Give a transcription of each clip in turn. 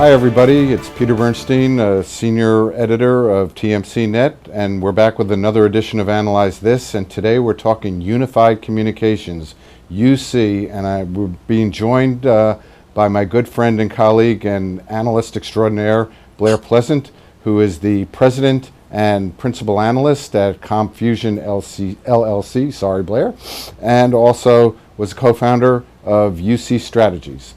Hi everybody, it's Peter Bernstein, Senior Editor of TMC Net, and we're back with another edition of Analyze This, and today we're talking Unified Communications, UC, and we're being joined by my good friend and colleague and analyst extraordinaire, Blair Pleasant, who is the President and Principal Analyst at CompFusion LLC, sorry Blair, and also was co-founder of UC Strategies.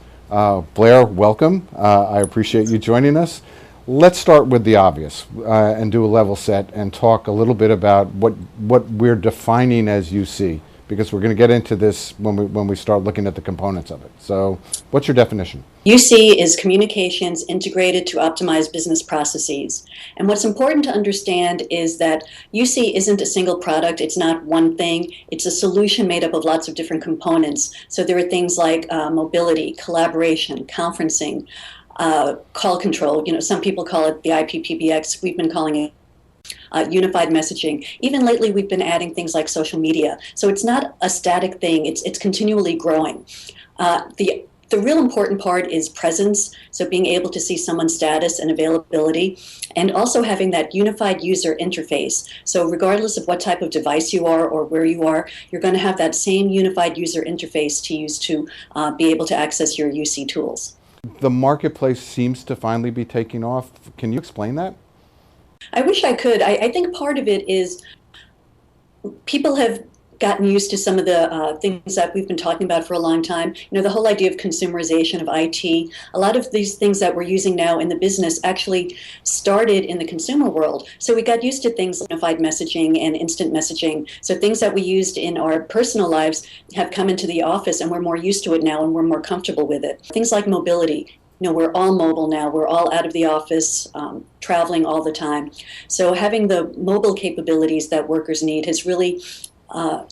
Blair, welcome. I appreciate you joining us. Let's start with the obvious and do a level set and talk a little bit about what we're defining as UC, because we're going to get into this when we start looking at the components of it. So what's your definition? UC is communications integrated to optimize business processes. And what's important to understand is that UC isn't a single product. It's not one thing. It's a solution made up of lots of different components. So there are things like mobility, collaboration, conferencing, call control. You know, some people call it the IPPBX. We've been calling it unified messaging. Even lately, we've been adding things like social media. So it's not a static thing. It's continually growing. The real important part is presence, so being able to see someone's status and availability, and also having that unified user interface. So regardless of what type of device you are or where you are, you're going to have that same unified user interface to use to be able to access your UC tools. The marketplace seems to finally be taking off. Can you explain that? I wish I could. I think part of it is people have gotten used to some of the things that we've been talking about for a long time. You know, the whole idea of consumerization of IT. A lot of these things that we're using now in the business actually started in the consumer world. So we got used to things like unified messaging and instant messaging. So things that we used in our personal lives have come into the office, and we're more used to it now and we're more comfortable with it. Things like mobility. You know, we're all mobile now. We're all out of the office, traveling all the time. So having the mobile capabilities that workers need has really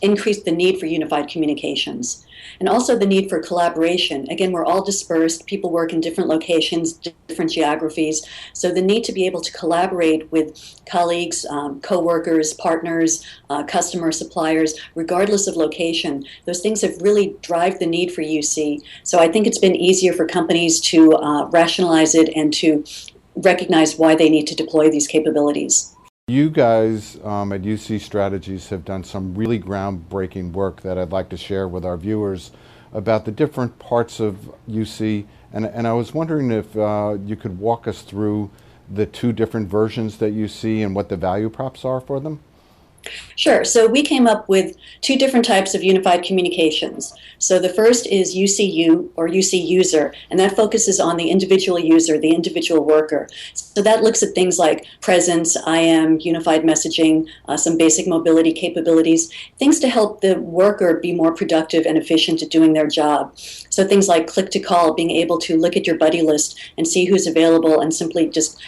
increased the need for unified communications. And also the need for collaboration. Again, we're all dispersed. People work in different locations, different geographies. So the need to be able to collaborate with colleagues, co-workers, partners, customers, suppliers, regardless of location, those things have really driven the need for UC. So I think it's been easier for companies to rationalize it and to recognize why they need to deploy these capabilities. You guys at UC Strategies have done some really groundbreaking work that I'd like to share with our viewers about the different parts of UC, and I was wondering if you could walk us through the two different versions that you see and what the value props are for them. Sure. So we came up with two different types of unified communications. So the first is UCU, or UC user, and that focuses on the individual user, the individual worker. So that looks at things like presence, IM, unified messaging, some basic mobility capabilities, things to help the worker be more productive and efficient at doing their job. So things like click to call, being able to look at your buddy list and see who's available and simply just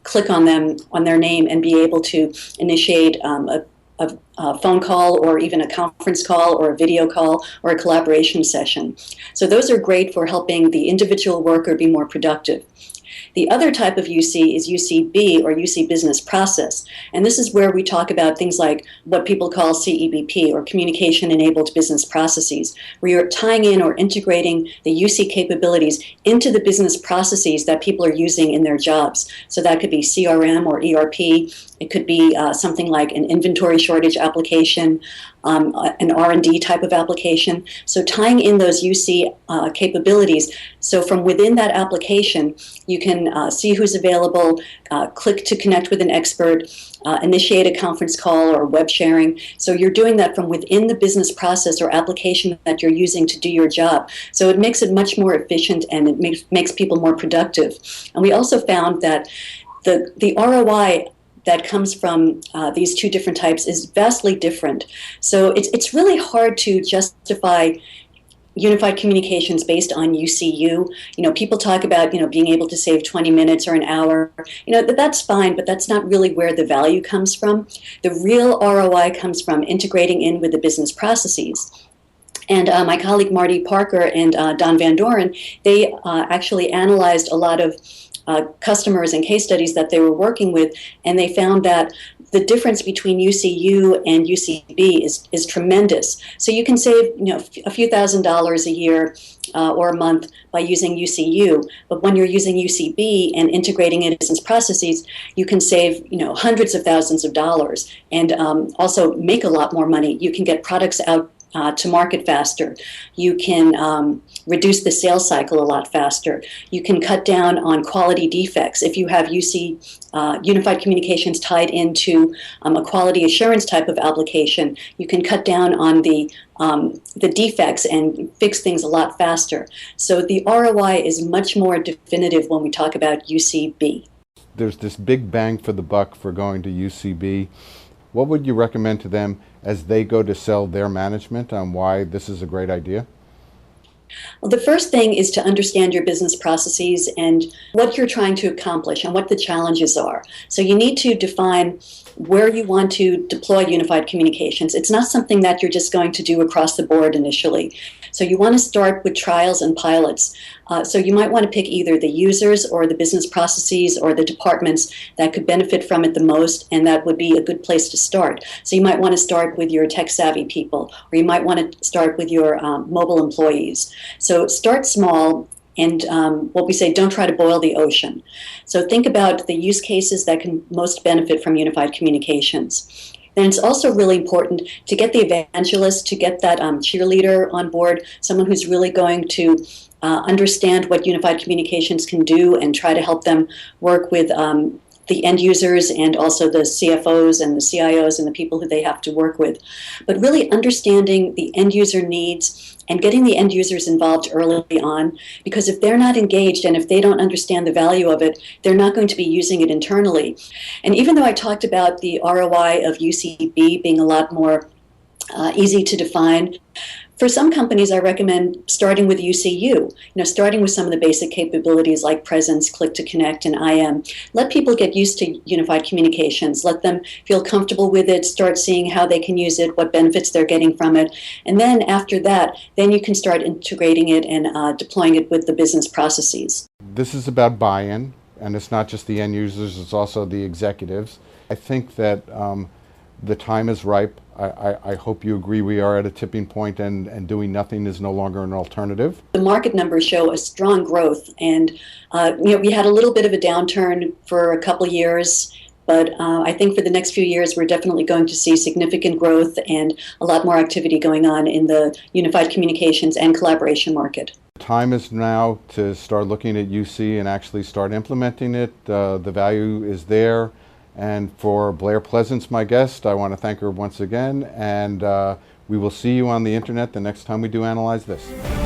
click on them, on their name, and be able to initiate a phone call or even a conference call or a video call or a collaboration session. So those are great for helping the individual worker be more productive. The other type of UC is UCB, or UC business process. And this is where we talk about things like what people call CEBP, or communication-enabled business processes, where you're tying in or integrating the UC capabilities into the business processes that people are using in their jobs. So that could be CRM or ERP. It could be something like an inventory shortage application, an R&D type of application. So tying in those UC capabilities. So from within that application, you can see who's available, click to connect with an expert, initiate a conference call or web sharing. So you're doing that from within the business process or application that you're using to do your job. So it makes it much more efficient, and it makes people more productive. And we also found that the ROI that comes from these two different types is vastly different. So it's really hard to justify unified communications based on UCU. You know, people talk about, you know, being able to save 20 minutes or an hour. You know, that's fine, but that's not really where the value comes from. The real ROI comes from integrating in with the business processes. And my colleague Marty Parker and Don Van Doren, they actually analyzed a lot of customers and case studies that they were working with, and they found that the difference between UCU and UCB is tremendous. So you can save, a few $1,000s a year or a month by using UCU. But when you're using UCB and integrating it in business processes, you can save, hundreds of thousands of dollars and also make a lot more money. You can get products out to market faster. You can reduce the sales cycle a lot faster. You can cut down on quality defects. If you have Unified Communications tied into a quality assurance type of application, you can cut down on the defects and fix things a lot faster. So the ROI is much more definitive when we talk about UCB. There's this big bang for the buck for going to UCB. What would you recommend to them as they go to sell their management on why this is a great idea? Well, the first thing is to understand your business processes and what you're trying to accomplish and what the challenges are. So you need to define where you want to deploy unified communications. It's not something that you're just going to do across the board initially. So you want to start with trials and pilots. So you might want to pick either the users or the business processes or the departments that could benefit from it the most, and that would be a good place to start. So you might want to start with your tech-savvy people, or you might want to start with your mobile employees. So start small, and what we say, don't try to boil the ocean. So think about the use cases that can most benefit from unified communications. Then it's also really important to get the evangelist, to get that cheerleader on board, someone who's really going to understand what unified communications can do and try to help them work with the end users and also the CFOs and the CIOs and the people who they have to work with. But really understanding the end user needs and getting the end users involved early on, because if they're not engaged and if they don't understand the value of it, they're not going to be using it internally. And even though I talked about the ROI of UCB being a lot more easy to define, for some companies, I recommend starting with UCU, starting with some of the basic capabilities like presence, click to connect, and IM. Let people get used to unified communications. Let them feel comfortable with it, start seeing how they can use it, what benefits they're getting from it. And then after that, then you can start integrating it and deploying it with the business processes. This is about buy-in, and it's not just the end users, it's also the executives. I think that the time is ripe. I hope you agree we are at a tipping point and doing nothing is no longer an alternative. The market numbers show a strong growth, and we had a little bit of a downturn for a couple of years, but I think for the next few years we're definitely going to see significant growth and a lot more activity going on in the unified communications and collaboration market. Time is now to start looking at UC and actually start implementing it. The value is there. And for Blair Pleasance, my guest, I want to thank her once again, and we will see you on the internet the next time we do Analyze This.